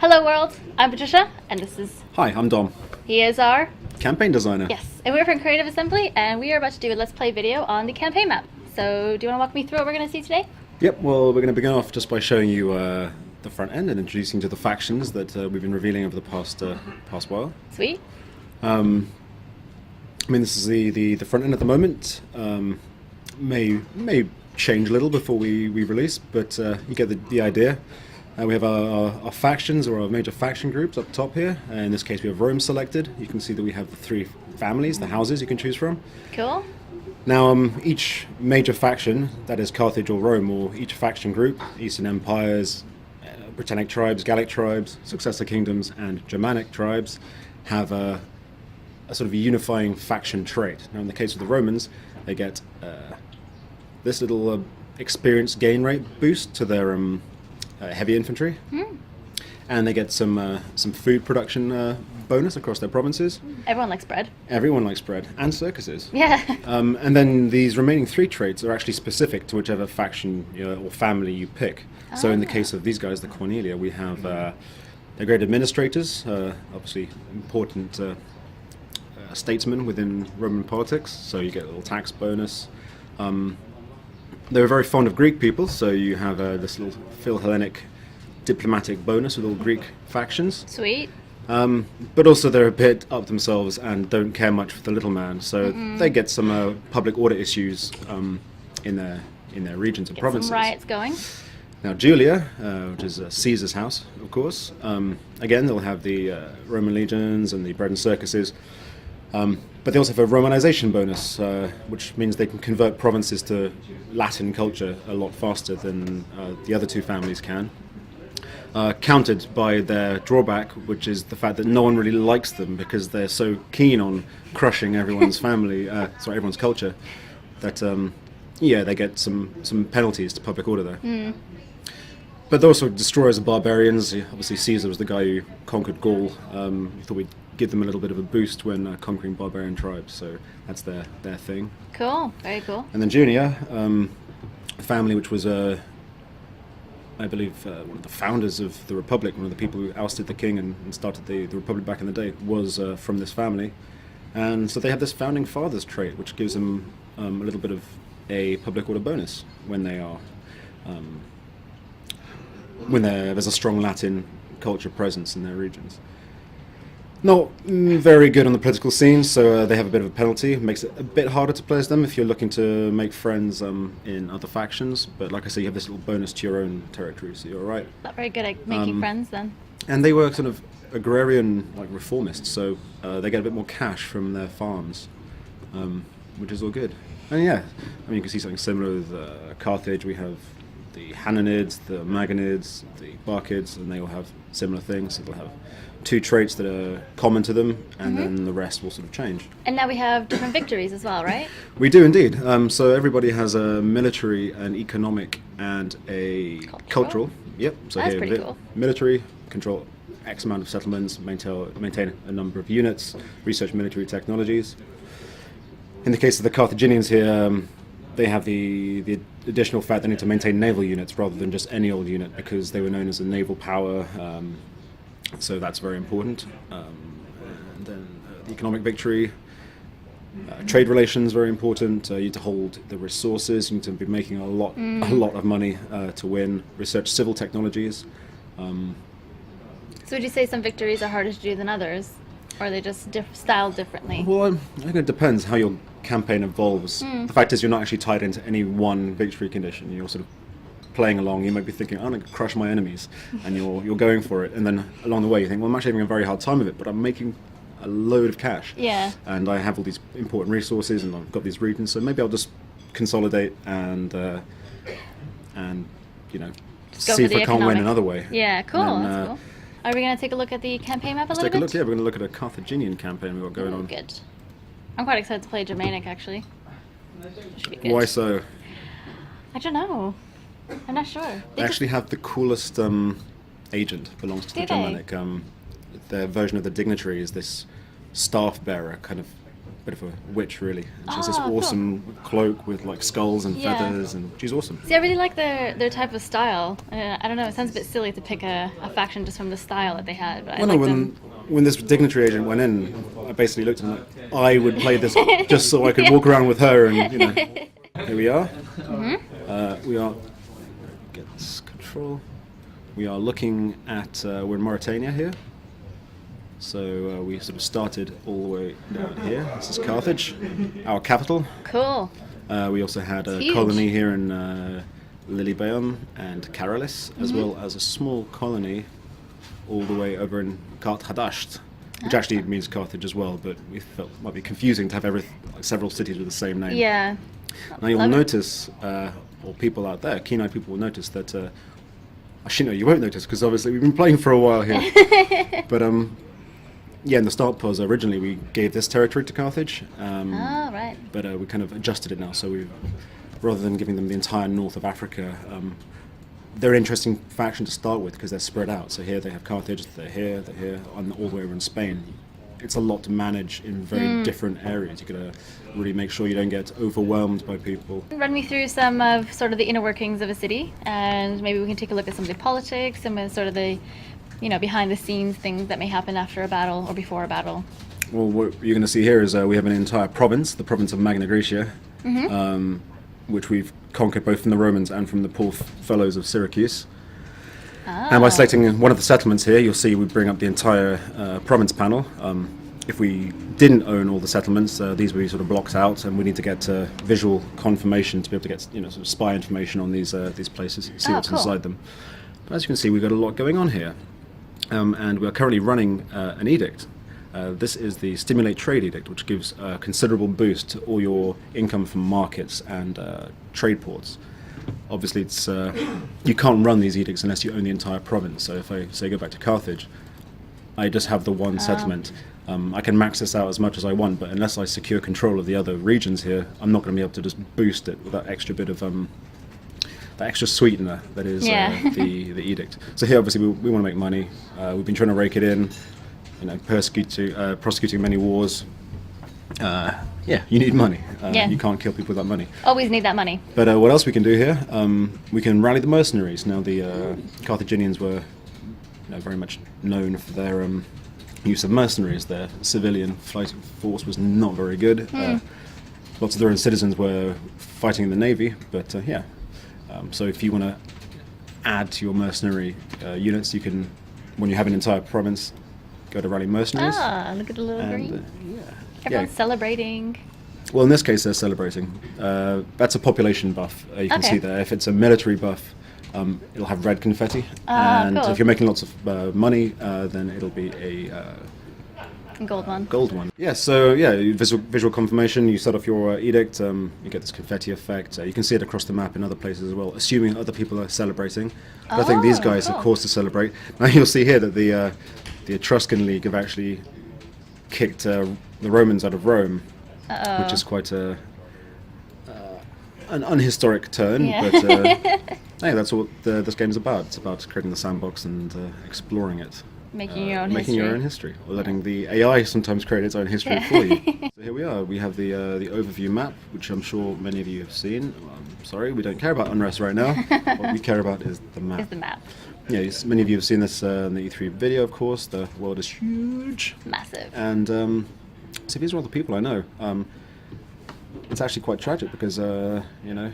Hello world, I'm Patricia, and this is... Hi, I'm Dom, He is our... campaign designer. Yes, and we're from Creative Assembly, and we are about to do a Let's Play video on the campaign map. So, do you want to walk me through what we're going to see today? Yep, well, we're going to begin off just by showing you the front end and introducing to the factions that we've been revealing over the past while. Sweet. I mean, this is the front end at the moment. May change a little before we release, but you get the idea. We have our factions, or our major faction groups up top here. In this case we have Rome selected. You can see that we have the three families, the houses you can choose from. Cool. Now each major faction, that is Carthage or Rome, or each faction group, Eastern Empires, Britannic tribes, Gallic tribes, successor kingdoms and Germanic tribes, have a sort of a unifying faction trait. Now in the case of the Romans, they get this little experience gain rate boost to their heavy infantry, and they get some food production bonus across their provinces. Everyone likes bread. Everyone likes bread, and circuses. Yeah. And then these remaining three traits are actually specific to whichever faction or family you pick. So in the case of these guys, the Cornelia, we have they're great administrators, obviously important statesmen within Roman politics, so you get a little tax bonus. They were very fond of Greek people, so you have this little Phil-Hellenic diplomatic bonus with all Greek factions. Sweet. But also they're a bit up themselves and don't care much for the little man, so they get some public order issues in their regions and provinces. Some riots going. Now Julia, which is Caesar's house, of course, again they'll have the Roman legions and the bread and circuses. But they also have a Romanization bonus, which means they can convert provinces to Latin culture a lot faster than the other two families can. Countered by their drawback, which is the fact that no one really likes them because they're so keen on crushing everyone's everyone's culture, that they get some penalties to public order there. But they're also destroyers of barbarians. Obviously Caesar was the guy who conquered Gaul. We thought we'd give them a little bit of a boost when conquering barbarian tribes, so that's their thing. Cool, very cool. And then Junia, a family which was, I believe, one of the founders of the Republic, one of the people who ousted the king and started the Republic back in the day, was from this family. And so they have this founding fathers trait, which gives them a little bit of a public order bonus when they are, there's a strong Latin culture presence in their regions. Not very good on the political scene, so they have a bit of a penalty. It makes it a bit harder to play as them if you're looking to make friends in other factions. But like I say, you have this little bonus to your own territory, so you're all right. Not very good at making friends then. And they were sort of agrarian, like reformists, so they get a bit more cash from their farms, which is all good. And yeah, I mean you can see something similar with Carthage. We have the Hananids, the Maganids, the Barkids, and they all have similar things. So they'll have two traits that are common to them, and then the rest will sort of change. And now we have different victories as well, right? We do indeed. So everybody has a military, an economic, and a cultural. Yep. So That's here, pretty cool. Military, control X amount of settlements, maintain a number of units, research military technologies. In the case of the Carthaginians here, they have the additional fact they need to maintain naval units rather than just any old unit, because they were known as a naval power. So that's very important. And then the economic victory, trade relations, very important. You need to hold the resources. You need to be making a lot of money to win. Research civil technologies. So would you say some victories are harder to do than others, or are they just styled differently? Well, I think it depends how your campaign evolves. The fact is, you're not actually tied into any one victory condition. You're sort of playing along. You might be thinking, I'm going to crush my enemies, and you're going for it, and then along the way you think, well, I'm actually having a very hard time of it, but I'm making a load of cash. Yeah. And I have all these important resources, and I've got these regions, so maybe I'll just consolidate and see if I can't win another way. Yeah, cool. Then, that's cool. Are we going to take a look at the campaign map a little Let's bit? take a look. Yeah, we're going to look at a Carthaginian campaign we've got going on. Good. I'm quite excited to play Germanic, actually. Should be good. Why so? I don't know. I'm not sure. They actually have the coolest agent, belongs to the Germanic. Their version of the dignitary is this staff bearer, kind of bit of a witch, really. And she has this Oh, cool. awesome cloak with like skulls and Yeah. feathers, and she's awesome. See, I really like their type of style. I don't know, it sounds a bit silly to pick a faction just from the style that they had, but I Well, no, like when them. when this dignitary agent went in, I basically looked at him like, I would play this just so I could walk around with her, and here we are. We are get this control. We are looking at we're in Mauritania here. So we sort of started all the way down here. This is Carthage, our capital. Cool. We also had a It's huge. colony here in Lilybaeum and Caralis, as well as a small colony all the way over in Kart Hadasht, which actually means Carthage as well, but we felt it might be confusing to have several cities with the same name. Yeah. Now you'll Love it. notice, or people out there, keen-eyed people will notice that, actually no, you won't notice, because obviously we've been playing for a while here. But yeah, in the start pause, originally we gave this territory to Carthage. Oh, right. But we kind of adjusted it now, so rather than giving them the entire north of Africa, they're an interesting faction to start with because they're spread out. So here they have Carthage, they're here, and all the way over in Spain. It's a lot to manage in very different areas. You've got to really make sure you don't get overwhelmed by people. Run me through some of sort of the inner workings of a city, and maybe we can take a look at some of the politics, some of sort of the, behind the scenes things that may happen after a battle or before a battle. Well, what you're going to see here is we have an entire province, the province of Magna Graecia, which we've conquered both from the Romans and from the poor fellows of Syracuse. And by selecting one of the settlements here, you'll see we bring up the entire province panel. If we didn't own all the settlements, these would be sort of blocked out, and we need to get visual confirmation to be able to get sort of spy information on these places, see what's cool. inside them. But as you can see, we've got a lot going on here, and we're currently running an edict. This is the Stimulate Trade Edict, which gives a considerable boost to all your income from markets and trade ports. Obviously, it's you can't run these edicts unless you own the entire province. So if I say go back to Carthage, I just have the one settlement. I can max this out as much as I want, but unless I secure control of the other regions here, I'm not going to be able to just boost it with that extra bit of that extra sweetener that is the edict. So here, obviously, we want to make money. We've been trying to rake it in, prosecuting many wars. Yeah, you need money. You can't kill people without money. Always need that money. But what else we can do here? We can rally the mercenaries. Now, the Carthaginians were very much known for their use of mercenaries. Their civilian fighting force was not very good. Lots of their own citizens were fighting in the navy, but so if you want to add to your mercenary units, you can, when you have an entire province, go to rally mercenaries. Ah, look at the little green. Everyone's Yeah. celebrating. Well, in this case, they're celebrating. That's a population buff. You can Okay. see there. If it's a military buff, it'll have red confetti. And cool. if you're making lots of money, then it'll be a Gold one. gold one. Yeah, so visual confirmation. You set off your edict. You get this confetti effect. You can see it across the map in other places as well, assuming other people are celebrating. But I think these guys cool. are caused to celebrate. Now you'll see here that the Etruscan League have actually kicked the Romans out of Rome, which is quite an unhistoric turn. Yeah. But hey, that's what this game is about. It's about creating the sandbox and exploring it. Making your own Making history. your own history, or letting the AI sometimes create its own history for you. So here we are. We have the overview map, which I'm sure many of you have seen. Sorry, we don't care about unrest right now. What we care about is the map. Is the map. Yes, many of you have seen this in the E3 video, of course. The world is huge. Massive. And so these are all the people I know. It's actually quite tragic because, you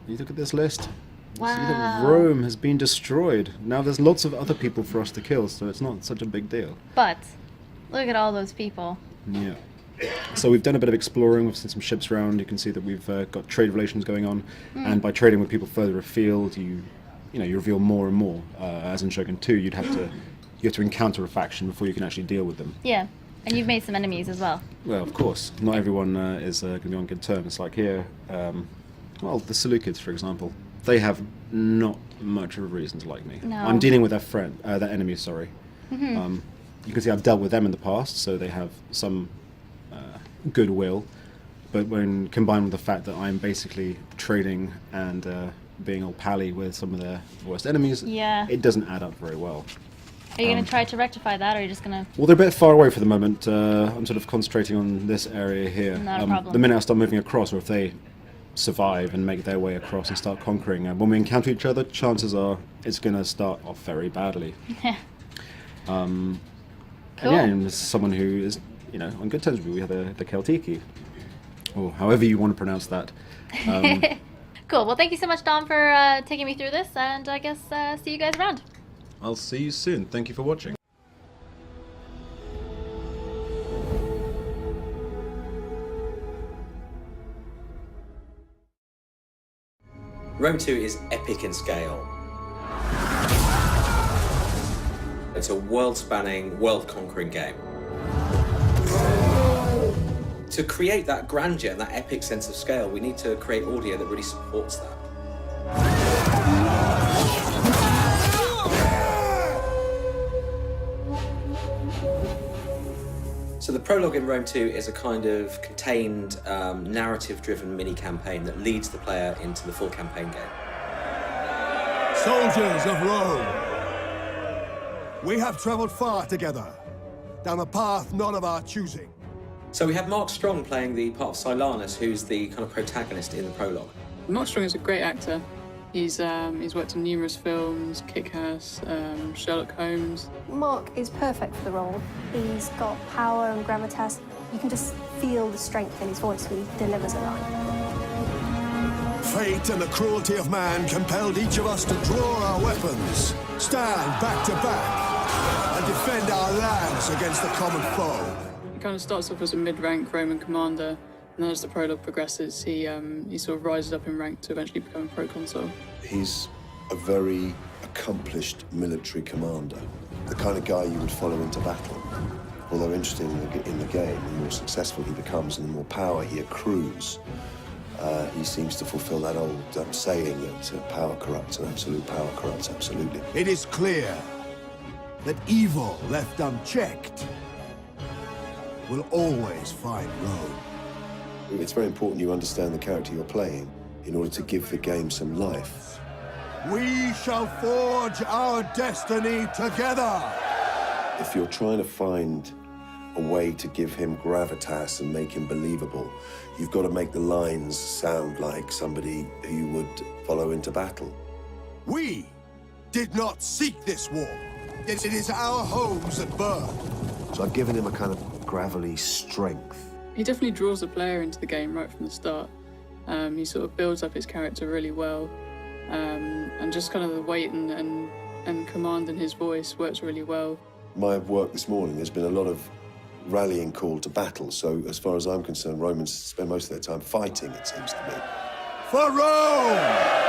look at this list. You see that Wow. Rome has been destroyed. Now there's lots of other people for us to kill, so it's not such a big deal. But look at all those people. Yeah. So we've done a bit of exploring. We've seen some ships around. You can see that we've got trade relations going on, and by trading with people further afield, you reveal more and more. As in Shogun 2, you have to encounter a faction before you can actually deal with them. Yeah. And you've made some enemies as well. Well, of course, not everyone is going to be on good terms. Like here, the Seleucids, for example, they have not much of a reason to like me. No. I'm dealing with their enemies. Sorry. You can see I've dealt with them in the past, so they have some goodwill. But when combined with the fact that I'm basically trading and being all pally with some of their worst enemies, Yeah. it doesn't add up very well. Are you going to try to rectify that, or are you just going to... Well, they're a bit far away for the moment. I'm sort of concentrating on this area here. Not a problem. The minute I start moving across, or if they survive and make their way across and start conquering, when we encounter each other, chances are it's going to start off very badly. Cool. And yeah, and as someone who is, on good terms with me, we have the Celtiki, or however you want to pronounce that. Cool. Well, thank you so much, Dom, for taking me through this, and I guess see you guys around. I'll see you soon. Thank you for watching. Rome 2 is epic in scale. It's a world-spanning, world-conquering game. To create that grandeur and that epic sense of scale, we need to create audio that really supports that. So the prologue in Rome 2 is a kind of contained, narrative-driven mini-campaign that leads the player into the full campaign game. Soldiers of Rome, we have traveled far together, down a path not of our choosing. So we have Mark Strong playing the part of Silanus, who's the kind of protagonist in the prologue. Mark Strong is a great actor. He's worked in numerous films, Kick-Ass, Sherlock Holmes. Mark is perfect for the role. He's got power and gravitas. You can just feel the strength in his voice when he delivers a line. Fate and the cruelty of man compelled each of us to draw our weapons, stand back to back, and defend our lands against the common foe. He kind of starts off as a mid-rank Roman commander, and then as the prologue progresses, he sort of rises up in rank to eventually become a proconsul. He's a very accomplished military commander, the kind of guy you would follow into battle. Although interesting in the game, the more successful he becomes and the more power he accrues, he seems to fulfill that old saying that power corrupts and absolute power corrupts absolutely. It is clear that evil left unchecked will always find Rome. It's very important you understand the character you're playing in order to give the game some life. We shall forge our destiny together! If you're trying to find a way to give him gravitas and make him believable, you've got to make the lines sound like somebody who you would follow into battle. We did not seek this war. It is our homes at birth. So I've given him a kind of gravelly strength. He definitely draws the player into the game right from the start. He sort of builds up his character really well, and just kind of the weight and command in his voice works really well. My work this morning, there's been a lot of rallying call to battle, so as far as I'm concerned, Romans spend most of their time fighting, it seems to me. For Rome!